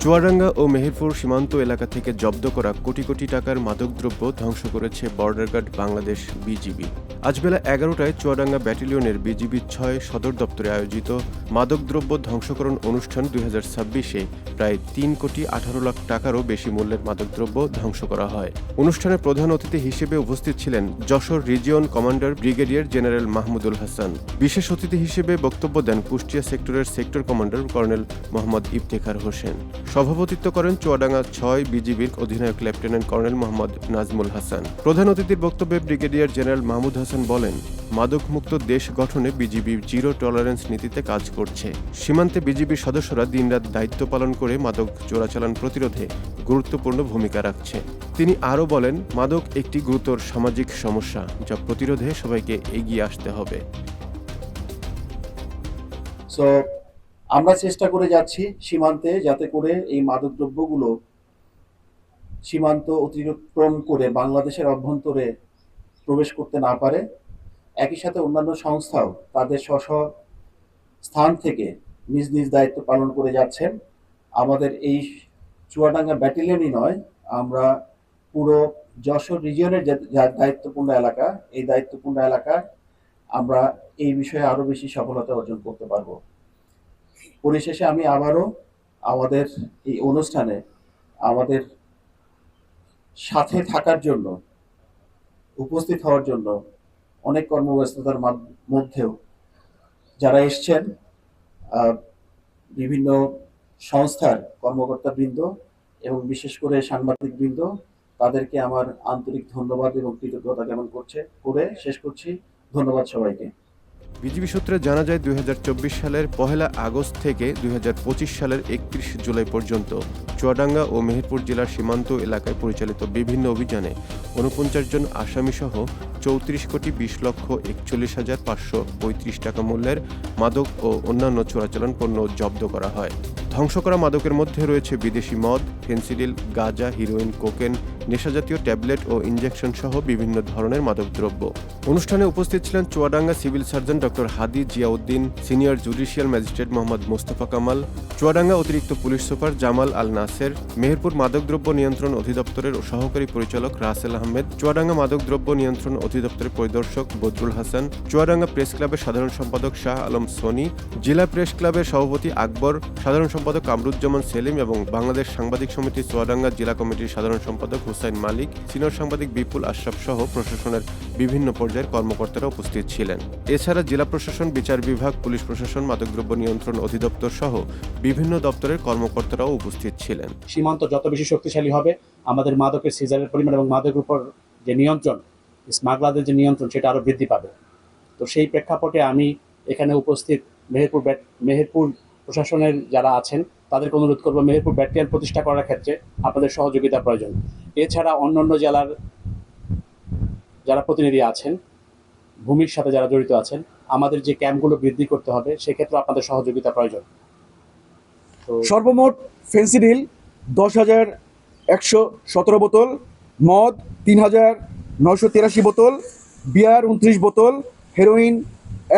চুয়াডাঙ্গা ও মেহেরপুর সীমান্ত এলাকা থেকে জব্দ করা কোটি কোটি টাকার মাদকদ্রব্য ধ্বংস করেছে বর্ডার গার্ড বাংলাদেশ বিজিবি। আজ বেলা 11টায় চুয়াডাঙ্গা ব্যাটালিয়নের বিজিবি ৬ সদর দপ্তরে আয়োজিত মাদকদ্রব্য ধ্বংসকরণ অনুষ্ঠান ২০২৬-এ প্রায় ৩,১৮ লাখ টাকারও বেশি মূল্যের মাদকদ্রব্য ধ্বংস করা হয়। অনুষ্ঠানে প্রধান অতিথি হিসেবে উপস্থিত ছিলেন Jessore region commander brigadier general Mahmudul Hasan. বিশেষ অতিথি হিসেবে বক্তব্য দেন কুষ্টিয়া সেক্টরের sector commander colonel Mohammad Iftekhar Hossain. সভাপতিত্ব করেন চুয়াডাঙ্গা ৬ বিজিবির অধিনায়ক লেফটেন্যান্ট কর্নেল মোহাম্মদ নাজমুল হাসান। প্রধান অতিথির বক্তব্যে ব্রিগেডিয়ার জেনারেল মাহমুদ হাসান বলেন, মাদকমুক্ত দেশ গঠনে বিজিবি জিরো টলারেন্স নীতিতে কাজ করছে। সীমান্তে বিজিবির সদস্যরা দিনরাত দায়িত্ব পালন করে মাদক চোরাচালান প্রতিরোধে গুরুত্বপূর্ণ ভূমিকা রাখছে। তিনি আরও বলেন, মাদক একটি গুরুতর সামাজিক সমস্যা, যা প্রতিরোধে সবাইকে এগিয়ে আসতে হবে। আমরা চেষ্টা করে যাচ্ছি সীমান্তে, যাতে করে এই মাদকদ্রব্যগুলো সীমান্ত অতিক্রম করে বাংলাদেশের অভ্যন্তরে প্রবেশ করতে না পারে। একই সাথে অন্যান্য সংস্থাও তাদের স্ব স্থান থেকে নিজ নিজ দায়িত্ব পালন করে যাচ্ছেন। আমাদের এই চুয়াডাঙ্গা ব্যাটালিয়নই নয়, আমরা পুরো যশোর রিজিয়নের যে দায়িত্বপূর্ণ এলাকা, এই দায়িত্বপূর্ণ এলাকায় আমরা এই বিষয়ে আরো বেশি সফলতা অর্জন করতে পারবো। পরিশেষে আমি আবারও আমাদের এই অনুষ্ঠানে আমাদের সাথে থাকার জন্য, উপস্থিত হওয়ার জন্য, অনেক কর্মব্যস্ততার মধ্যেও যারা এসছেন, বিভিন্ন সংস্থার কর্মকর্তা বৃন্দ এবং বিশেষ করে সাংবাদিক বৃন্দ, তাদেরকে আমার আন্তরিক ধন্যবাদ এবং কৃতজ্ঞতা জ্ঞাপন করে শেষ করছি। ধন্যবাদ সবাইকে। বিজিবি সূত্রে জানা যায়, ২০২৪ সালের ১ আগস্ট থেকে ২০২৫ সালের ৩১ জুলাই পর্যন্ত চুয়াডাঙ্গা ও মেহেরপুর জেলার সীমান্ত এলাকায় পরিচালিত বিভিন্ন অভিযানে ৪৯ জন আসামিসহ ৩৪,২০,৪১,৫৩৫ টাকা মূল্যের মাদক ও অন্যান্য চোরাচালান পণ্য জব্দ করা হয়। ধ্বংস করা মাদকের মধ্যে রয়েছে বিদেশি মদ, ফেন্সিডিল, গাঁজা, হিরোইন, কোকেন, নেশাজাতীয় ট্যাবলেট ও ইনজেকশন সহ বিভিন্ন ধরনের মাদকদ্রব্য। অনুষ্ঠানে উপস্থিত ছিলেন Chuadanga civil surgeon doctor Hadi Ziauddin, senior judicial magistrate Mohammad Mostafa Kamal, Chuadanga অতিরিক্ত পুলিশ সুপার জামাল আল নাসের, মেহেরপুর মাদকদ্রব্য নিয়ন্ত্রণ অধিদপ্তরের সহকারী পরিচালক রাসেল আহমেদ, চুয়াডাঙ্গা মাদকদ্রব্য নিয়ন্ত্রণ অধিদপ্তরের পরিদর্শক বদরুল হাসান, চুয়াডাঙ্গা প্রেস ক্লাবের সাধারণ সম্পাদক শাহ আলম সোনি, জেলা প্রেস ক্লাবের সভাপতি আকবর, সাধারণ সম্পাদক কামরুজ্জামান সেলিম এবং বাংলাদেশ সাংবাদিক সমিতি চুয়াডাঙ্গা জেলা কমিটির সাধারণ সম্পাদক হুসাইন মালিক, সিনিয়র সাংবাদিক বিপুল আশরাফ সহ প্রশাসনের বিভিন্ন পর্যায়ের কর্মকর্তারা উপস্থিত ছিলেন। এছাড়া জেলা প্রশাসন, বিচার বিভাগ, পুলিশ প্রশাসন, মাদকদ্রব্য নিয়ন্ত্রণ অধিদপ্তর সহ বিভিন্ন দপ্তরের কর্মকর্তারাও উপস্থিত ছিলেন। সীমান্ত যত বেশি শক্তিশালী হবে, আমাদের মাদকের সিজারের পরিমাণ এবং মাদকের উপর যে নিয়ন্ত্রণ, স্মাগলারদের যে নিয়ন্ত্রণ, সেটা আরও বৃদ্ধি পাবে। তো সেই প্রেক্ষাপটে আমি এখানে উপস্থিত মেহেরপুর প্রশাসনের যারা আছেন তাদেরকে অনুরোধ করবো, মেহেরপুর ব্যাটালিয়ন প্রতিষ্ঠা করার ক্ষেত্রে আপনাদের সহযোগিতা প্রয়োজন। এছাড়া অন্যান্য জেলার যারা প্রতিনিধি আছেন, ভূমির সাথে যারা জড়িত আছেন, আমাদের যে ক্যাম্পগুলো বৃদ্ধি করতে হবে, সেক্ষেত্রে আপনাদের সহযোগিতা প্রয়োজন। সর্বমোট ফেন্সিডিল 10,117 বোতল, মদ 3,983 বোতল, বিয়ার 29 বোতল, হেরোইন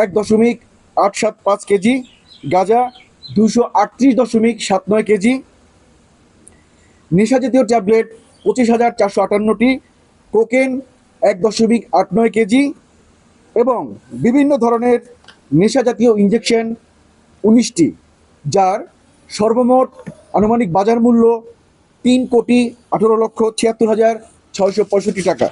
1.875 কেজি, গাঁজা 238.79 কেজি, নেশাজাতীয় ট্যাবলেট 25,458টি, কোকেন 1.89 কেজি এবং বিভিন্ন ধরনের নেশাজাতীয় ইনজেকশন 19টি, যার সর্বমোট আনুমানিক বাজার মূল্য 3,18,76,665 টাকা।